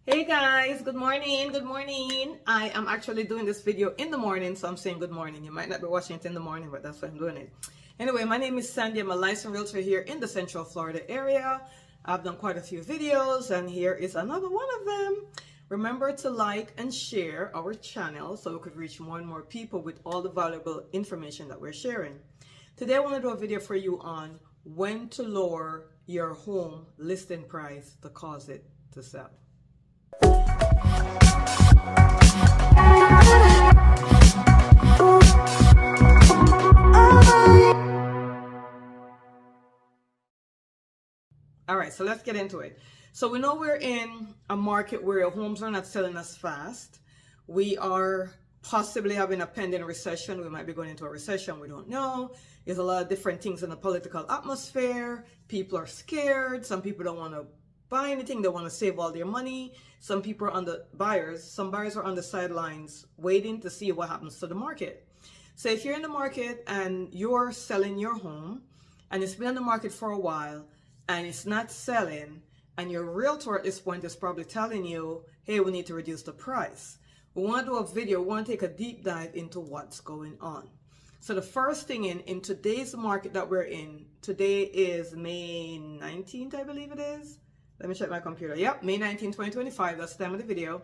Hey guys, good morning, good morning. I am actually doing this video in the morning, so I'm saying good morning. You might not be watching it in the morning, but that's why I'm doing it. Anyway, my name is Sandy. I'm a licensed realtor here in the Central Florida area. I've done quite a few videos, and here is another one of them. Remember to like and share our channel so we could reach more and more people with all the valuable information that we're sharing. Today I want to do a video for you on when to lower your home listing price to cause it to sell. All right, so let's get into it. So we know we're in a market where homes are not selling as fast. We are possibly having a pending recession. We might be going into a recession. We don't know. There's a lot of different things in the political atmosphere. People are scared. Some people don't want to buy anything. They want to save all their money. Some people are on the buyers. Some buyers are on the sidelines waiting to see what happens to the market. So if you're in the market and you're selling your home and it's been on the market for a while and it's not selling, and your realtor at this point is probably telling you, hey, we need to reduce the price. We want to do a video. We want to take a deep dive into what's going on. So the first thing in today's market that we're in, today is May 19th, I believe it is. Let me check my computer. Yep, May 19, 2025. That's the time of the video.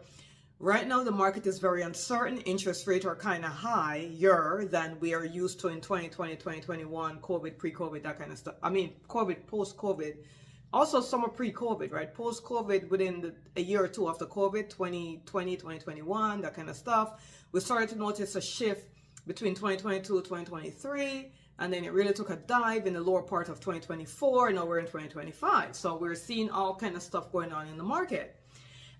Right now, the market is very uncertain. Interest rates are kind of higher than we are used to in 2020, 2021, COVID, pre-COVID, that kind of stuff. I mean, COVID, post-COVID. Also, some are pre-COVID, right? Post-COVID, within a year or two after COVID, 2020, 2021, that kind of stuff. We started to notice a shift between 2022 and 2023. And then it really took a dive in the lower part of 2024. Now we're in 2025. So we're seeing all kind of stuff going on in the market.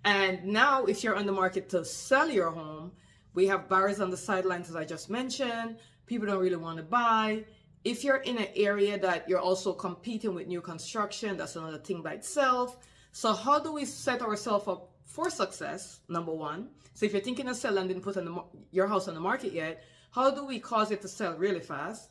And now if you're on the market to sell your home, we have buyers on the sidelines, as I just mentioned. People don't really want to buy. If you're in an area that you're also competing with new construction, that's another thing by itself. So how do we set ourselves up for success? Number one. So if you're thinking of selling and didn't put your house on the market yet, how do we cause it to sell really fast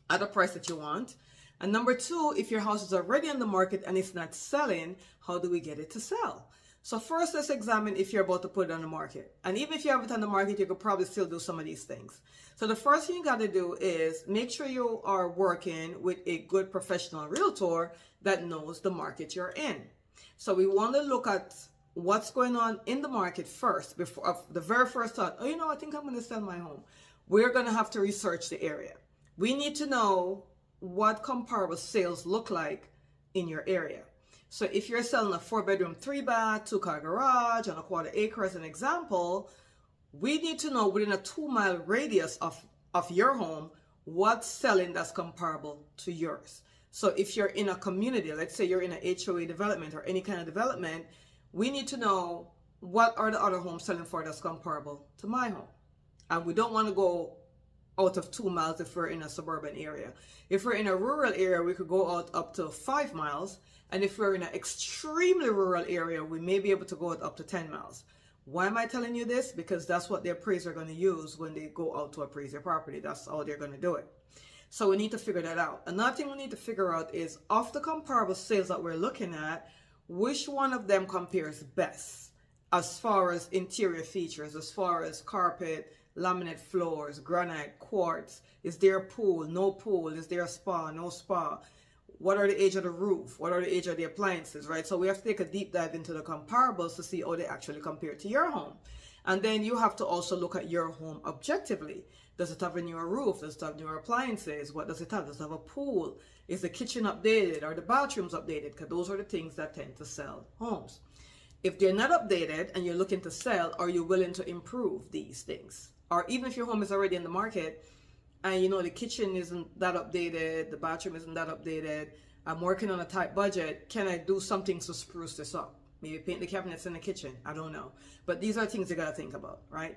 at a price that you want? And number two, if your house is already on the market and it's not selling, how do we get it to sell? So first, let's examine if you're about to put it on the market. And even if you have it on the market, you could probably still do some of these things. So the first thing you got to do is make sure you are working with a good professional realtor that knows the market you're in. So we want to look at what's going on in the market first, before the very first thought, oh, you know, I think I'm going to sell my home. We're going to have to research the area. We need to know what comparable sales look like in your area. So if you're selling a 4-bedroom, 3-bath, 2-car garage on a quarter acre as an example, we need to know within a 2-mile radius of your home, what's selling that's comparable to yours. So if you're in a community, let's say you're in an HOA development or any kind of development, we need to know what are the other homes selling for that's comparable to my home. And we don't want to go out of 2 miles if we're in a suburban area. If we're in a rural area, we could go out up to 5 miles. And if we're in an extremely rural area, we may be able to go out up to 10 miles. Why am I telling you this? Because that's what the appraiser are going to use when they go out to appraise their property. That's how they're going to do it. So we need to figure that out. Another thing we need to figure out is, of the comparable sales that we're looking at, which one of them compares best as far as interior features, as far as carpet, laminate floors, granite, quartz. Is there a pool? No pool. Is there a spa? No spa. What are the age of the roof? What are the age of the appliances, right? So we have to take a deep dive into the comparables to see how they actually compare to your home. And then you have to also look at your home objectively. Does it have a newer roof? Does it have newer appliances? What does it have? Does it have a pool? Is the kitchen updated? Are the bathrooms updated? Because those are the things that tend to sell homes. If they're not updated and you're looking to sell, are you willing to improve these things? Or even if your home is already in the market, and you know the kitchen isn't that updated, the bathroom isn't that updated, I'm working on a tight budget, can I do something to spruce this up? Maybe paint the cabinets in the kitchen, I don't know. But these are things you gotta think about, right?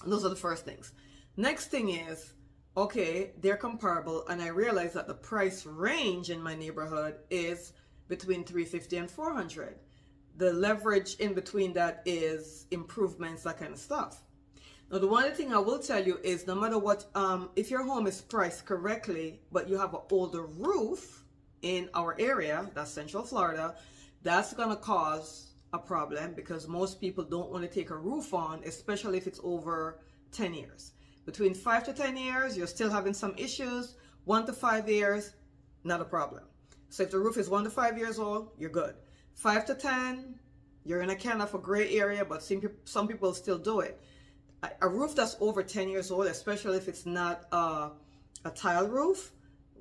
And those are the first things. Next thing is, okay, they're comparable, and I realize that the price range in my neighborhood is between $350 and $400. The leverage in between that is improvements, that kind of stuff. Now, the one thing I will tell you is, no matter what, if your home is priced correctly, but you have an older roof in our area, that's Central Florida, that's going to cause a problem because most people don't want to take a roof on, especially if it's over 10 years. Between 5 to 10 years, you're still having some issues. 1 to 5 years, not a problem. So if the roof is 1 to 5 years old, you're good. 5 to 10, you're in a kind of a gray area, but some people still do it. A roof that's over 10 years old, especially if it's not a tile roof,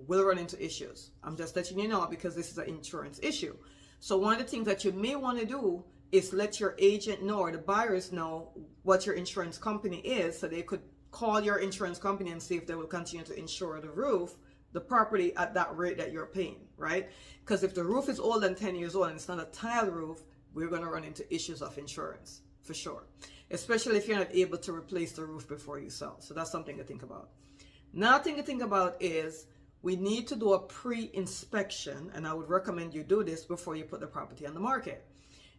will run into issues. I'm just letting you know because this is an insurance issue. So one of the things that you may want to do is let your agent know or the buyers know what your insurance company is, so they could call your insurance company and see if they will continue to insure the roof, the property at that rate that you're paying, right? Because if the roof is older than 10 years old and it's not a tile roof, we're going to run into issues of insurance for sure, especially if you're not able to replace the roof before you sell. So that's something to think about. Another thing to think about is we need to do a pre-inspection, and I would recommend you do this before you put the property on the market.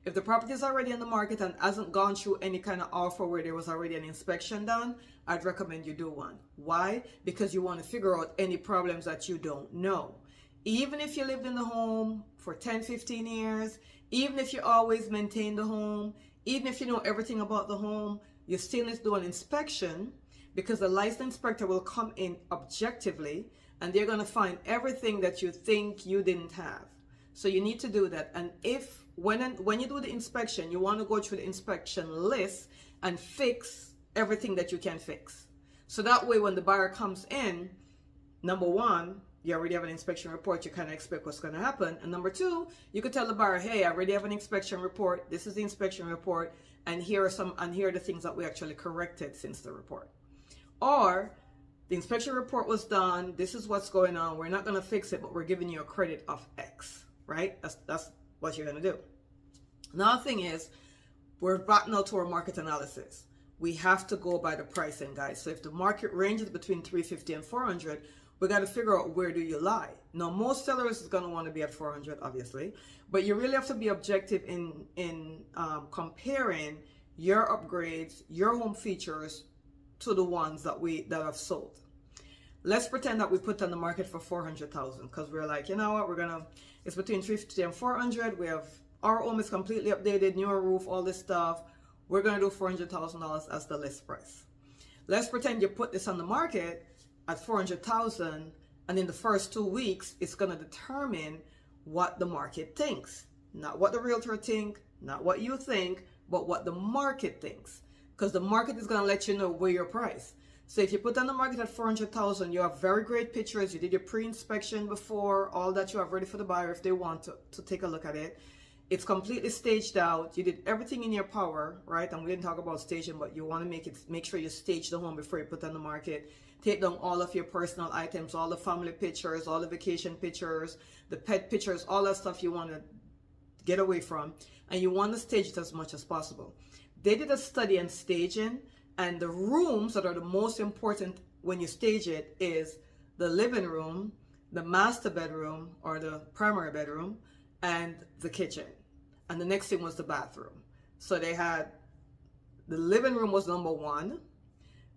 If the property is already on the market and hasn't gone through any kind of offer where there was already an inspection done, I'd recommend you do one. Why? Because you want to figure out any problems that you don't know. Even if you lived in the home for 10, 15 years, even if you always maintain the home, even if you know everything about the home, you still need to do an inspection because the licensed inspector will come in objectively and they're going to find everything that you think you didn't have. So you need to do that. And when you do the inspection, you want to go through the inspection list and fix everything that you can fix. So that way when the buyer comes in, number one, you already have an inspection report, you kind of expect what's going to happen. And number two, you could tell the buyer, hey, I already have an inspection report. This is the inspection report. And here are the things that we actually corrected since the report. Or the inspection report was done. This is what's going on. We're not going to fix it, but we're giving you a credit of X, right? That's what you're going to do. Another thing is we're back now to our market analysis. We have to go by the pricing, guys. So if the market ranges between 350 and 400, we got to figure out where do you lie. Now, most sellers is going to want to be at 400, obviously, but you really have to be objective in comparing your upgrades, your home features to the ones that have sold. Let's pretend that we put on the market for 400,000 because we're like, you know what, it's between 350 and 400. We have, our home is completely updated, newer roof, all this stuff. We're going to do $400,000 as the list price. Let's pretend you put this on the market at 400,000, and in the first 2 weeks, it's going to determine what the market thinks. Not what the realtor think, not what you think, but what the market thinks. Because the market is going to let you know where you're priced. So if you put on the market at 400,000, you have very great pictures, you did your pre-inspection before, all that you have ready for the buyer if they want to take a look at it. It's completely staged out. You did everything in your power, right? And we didn't talk about staging, but you want to make sure you stage the home before you put on the market. Take down all of your personal items, all the family pictures, all the vacation pictures, the pet pictures, all that stuff you want to get away from. And you want to stage it as much as possible. They did a study on staging, and the rooms that are the most important when you stage it is the living room, the master bedroom or the primary bedroom, and the kitchen. And the next thing was the bathroom. So they had, the living room was number 1,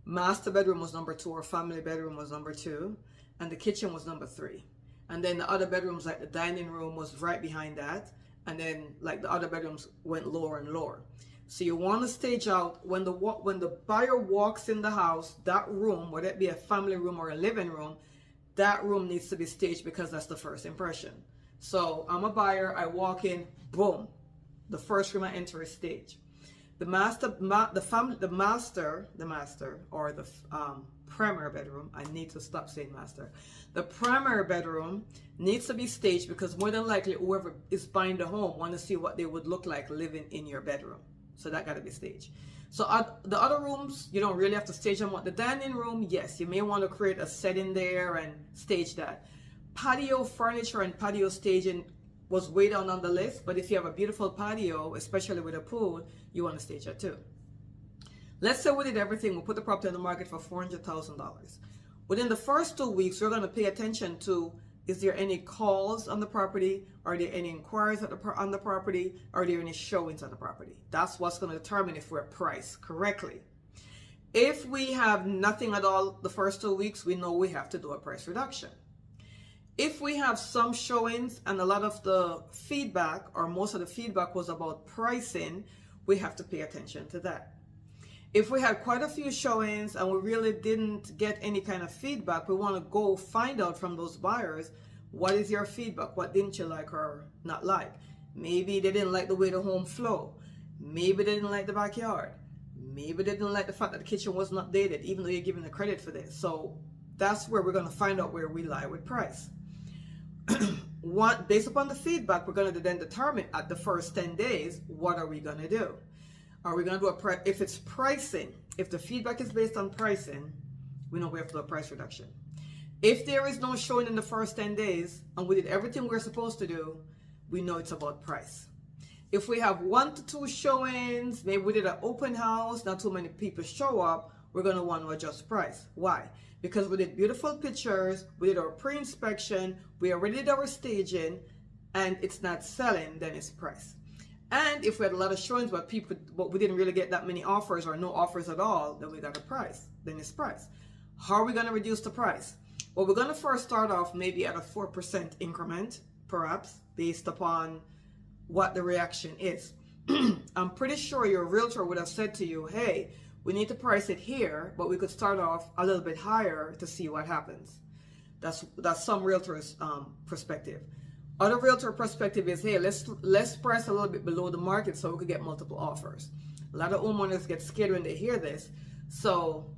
master bedroom was number 2, or family bedroom was number 2, and the kitchen was number 3. And then the other bedrooms, like the dining room, was right behind that. And then like the other bedrooms went lower and lower. So you want to stage out when the buyer walks in the house, that room, whether it be a family room or a living room, that room needs to be staged because that's the first impression. So I'm a buyer, I walk in, boom, the first room I enter is staged. The master or the primary bedroom, I need to stop saying master. The primary bedroom needs to be staged because more than likely whoever is buying the home want to see what they would look like living in your bedroom. So that got to be staged. So the other rooms, you don't really have to stage them. The dining room, yes, you may want to create a setting there and stage that. Patio furniture and patio staging was way down on the list, but if you have a beautiful patio, especially with a pool, you want to stage that too. Let's say we did everything, we put the property on the market for $400,000. Within the first 2 weeks, we're going to pay attention to, is there any calls on the property? Are there any inquiries on the property? Are there any showings on the property? That's what's going to determine if we're priced correctly. If we have nothing at all the first 2 weeks, we know we have to do a price reduction. If we have some showings and a lot of the feedback or most of the feedback was about pricing, we have to pay attention to that. If we had quite a few showings and we really didn't get any kind of feedback, we want to go find out from those buyers, what is your feedback? What didn't you like or not like? Maybe they didn't like the way the home flowed. Maybe they didn't like the backyard. Maybe they didn't like the fact that the kitchen wasn't updated, even though you're giving the credit for this. So that's where we're going to find out where we lie with price. Based upon the feedback, we're going to then determine at the first 10 days, what are we going to do? Are we going to do if it's pricing, if the feedback is based on pricing, we know we have to do a price reduction. If there is no showing in the first 10 days and we did everything we're supposed to do, we know it's about price. If we have 1 to 2 showings, maybe we did an open house, not too many people show up, we're going to want to adjust price. Why? Because we did beautiful pictures, we did our pre-inspection, we already did our staging, and it's not selling, then it's price. And if we had a lot of showings but we didn't really get that many offers or no offers at all, then we got a price, then it's price. How are we going to reduce the price? Well, we're going to first start off maybe at a 4% increment, perhaps, based upon what the reaction is. I'm pretty sure your realtor would have said to you, hey, we need to price it here, but we could start off a little bit higher to see what happens. That's some realtors' perspective. Other realtor perspective is, hey, let's price a little bit below the market so we could get multiple offers. A lot of homeowners get scared when they hear this, so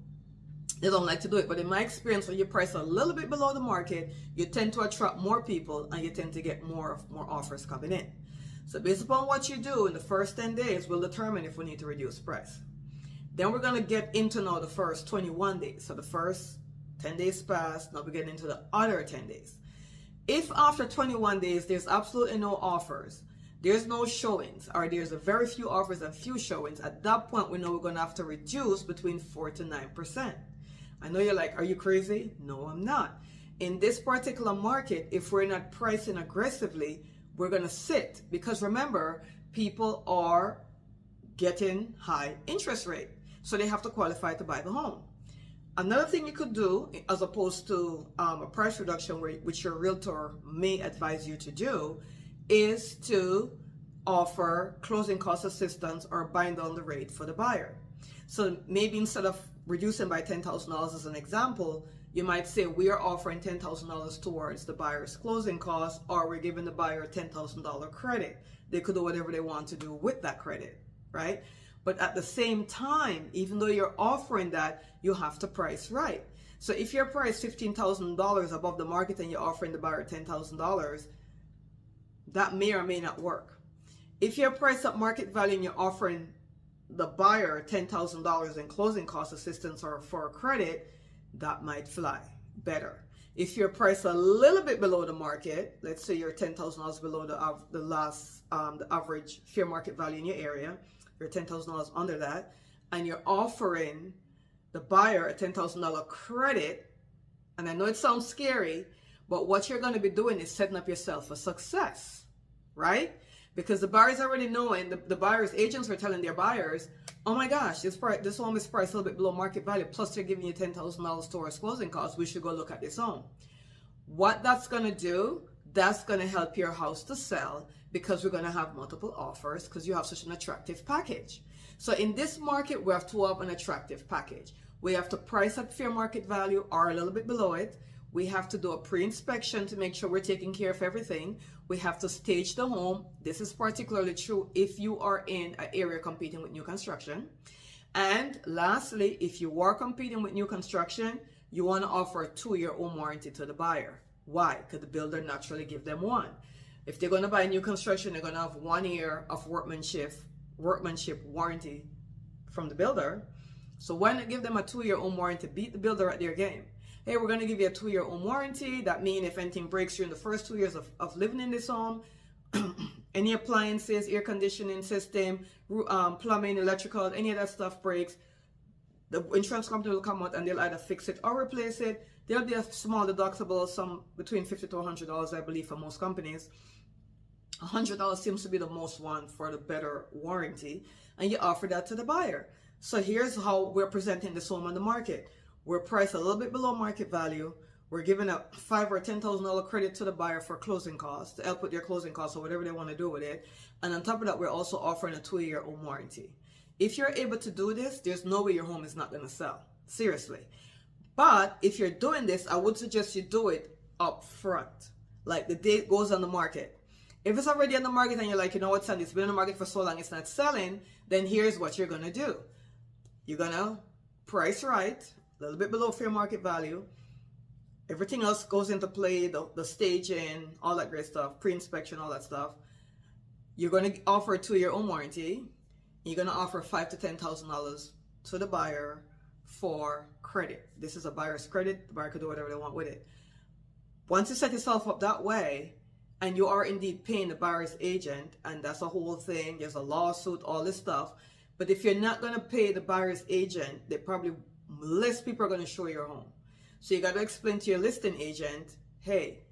they don't like to do it. But in my experience, when you price a little bit below the market, you tend to attract more people and you tend to get more offers coming in. So based upon what you do in the first 10 days, we'll determine if we need to reduce price. Then we're going to get into now the first 21 days. So the first 10 days passed, now we're getting into the other 10 days. If after 21 days, there's absolutely no offers, there's no showings, or there's a very few offers and few showings, at that point, we know we're going to have to reduce between 4 to 9%. I know you're like, are you crazy? No, I'm not. In this particular market, if we're not pricing aggressively, we're going to sit, because remember, people are getting high interest rate, so they have to qualify to buy the home. Another thing you could do, as opposed to a price reduction, which your realtor may advise you to do, is to offer closing cost assistance or bind down the rate for the buyer. So maybe instead of reducing by $10,000 as an example, you might say we are offering $10,000 towards the buyer's closing costs, or we're giving the buyer a $10,000 credit. They could do whatever they want to do with that credit, right? But at the same time, even though you're offering that, you have to price right. So if you're priced $15,000 above the market and you're offering the buyer $10,000, that may or may not work. If you're priced at market value and you're offering the buyer $10,000 in closing cost assistance or for a credit, that might fly better. If you're priced a little bit below the market, let's say you're $10,000 below the average fair market value in your area, you're $10,000 under that, and you're offering the buyer a $10,000 credit, and I know it sounds scary, but what you're going to be doing is setting up yourself for success, right? Because the buyers already know, and the buyers' agents are telling their buyers, oh my gosh, this home is priced a little bit below market value, plus they're giving you $10,000 towards closing costs, we should go look at this home. What that's going to do, that's going to help your house to sell, because we're going to have multiple offers because you have such an attractive package. So in this market, we have to have an attractive package. We have to price at fair market value or a little bit below it. We have to do a pre-inspection to make sure we're taking care of everything. We have to stage the home. This is particularly true if you are in an area competing with new construction. And lastly, if you are competing with new construction, you want to offer a 2-year home warranty to the buyer. Why? Because the builder naturally gives them one. If they're going to buy new construction, they're going to have 1 year of workmanship warranty from the builder. So why not give them a 2-year home warranty? Beat the builder at their game. Hey, we're going to give you a 2-year home warranty. That means if anything breaks during the first 2 years of living in this home, any appliances, air conditioning system, plumbing, electrical, any of that stuff breaks, the insurance company will come out and they'll either fix it or replace it. There'll be a small deductible, some between $50 to $100, I believe, for most companies. $100 seems to be the most one for the better warranty, and you offer that to the buyer. So here's how we're presenting this home on the market. We're priced a little bit below market value. We're giving a $5,000 or $10,000 credit to the buyer for closing costs, to help with their closing costs or whatever they want to do with it. And on top of that, we're also offering a 2-year home warranty. If you're able to do this, there's no way your home is not going to sell. Seriously. But if you're doing this, I would suggest you do it up front, like the day it goes on the market. If it's already on the market and you're like, you know what, Sandy, it's been on the market for so long, it's not selling, then here's what you're going to do. You're going to price right, a little bit below fair market value. Everything else goes into play, the staging, all that great stuff, pre-inspection, all that stuff. You're going to offer a 2-year home warranty. You're going to offer $5,000 to $10,000 to the buyer for credit. This is a buyer's credit. The buyer could do whatever they want with it. Once you set yourself up that way, and you are indeed paying the buyer's agent, and that's a whole thing, there's a lawsuit, all this stuff. But if you're not going to pay the buyer's agent, less people are going to show your home. So you got to explain to your listing agent, hey,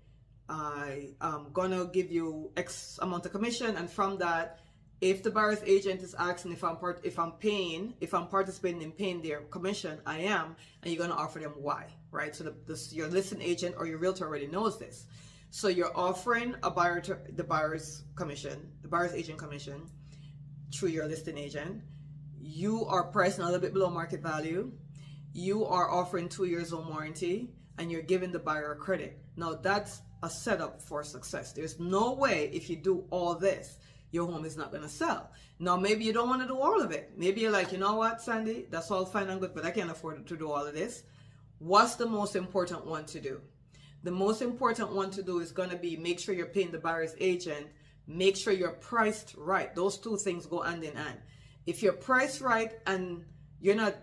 I am going to give you X amount of commission, and from that, if the buyer's agent is asking if I'm participating in paying their commission, I am, and you're going to offer them why, right? So your listing agent or your realtor already knows this. So you're offering the buyer's agent commission through your listing agent. You are pricing a little bit below market value. You are offering 2 years home warranty, and you're giving the buyer a credit. Now that's a setup for success. There's no way if you do all this, your home is not going to sell. Now, maybe you don't want to do all of it. Maybe you're like, you know what, Sandy, that's all fine and good, but I can't afford to do all of this. What's the most important one to do? The most important one to do is going to be make sure you're paying the buyer's agent, make sure you're priced right. Those two things go hand in hand. If you're priced right and you're not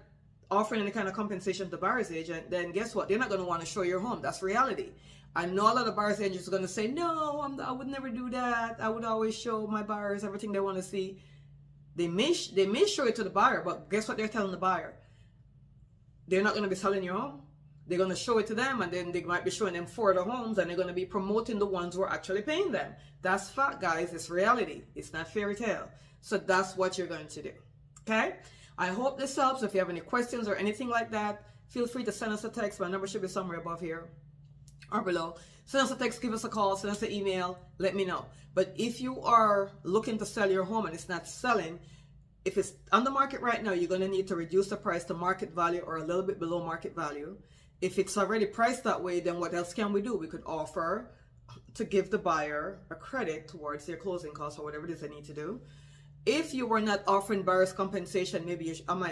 offering any kind of compensation to the buyer's agent, then guess what? They're not going to want to show your home. That's reality. I know a lot of buyer's agents are going to say, no, I would never do that. I would always show my buyers everything they want to see. They may show it to the buyer, but guess what they're telling the buyer? They're not going to be selling your home. They're going to show it to them, and then they might be showing them 4 other homes, and they're going to be promoting the ones who are actually paying them. That's fact, guys. It's reality. It's not fairy tale. So that's what you're going to do. Okay? I hope this helps. If you have any questions or anything like that, feel free to send us a text. My number should be somewhere above here or below. Send us a text, give us a call, send us an email, let me know. But if you are looking to sell your home and it's not selling, if it's on the market right now, you're going to need to reduce the price to market value or a little bit below market value. If it's already priced that way, then what else can we do? We could offer to give the buyer a credit towards their closing costs or whatever it is they need to do. If you were not offering buyer's compensation,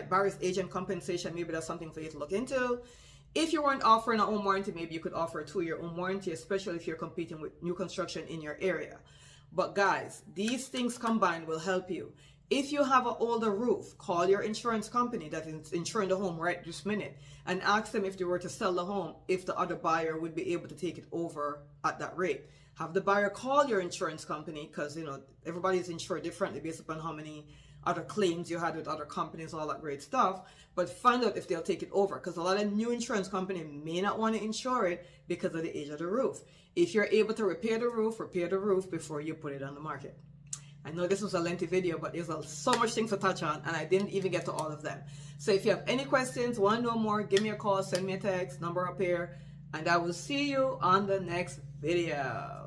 buyer's agent compensation, maybe that's something for you to look into. If you weren't offering a home warranty, maybe you could offer a 2-year home warranty, especially if you're competing with new construction in your area. But guys, these things combined will help you. If you have an older roof, call your insurance company that is insuring the home right this minute and ask them if they were to sell the home, if the other buyer would be able to take it over at that rate. Have the buyer call your insurance company, because everybody's insured differently based upon how many other claims you had with other companies, all that great stuff. But find out if they'll take it over, because a lot of new insurance companies may not want to insure it because of the age of the roof. If you're able to repair the roof before you put it on the market. I know this was a lengthy video, but there's so much things to touch on, and I didn't even get to all of them. So if you have any questions, want to know more, give me a call, send me a text, number up here, and I will see you on the next video.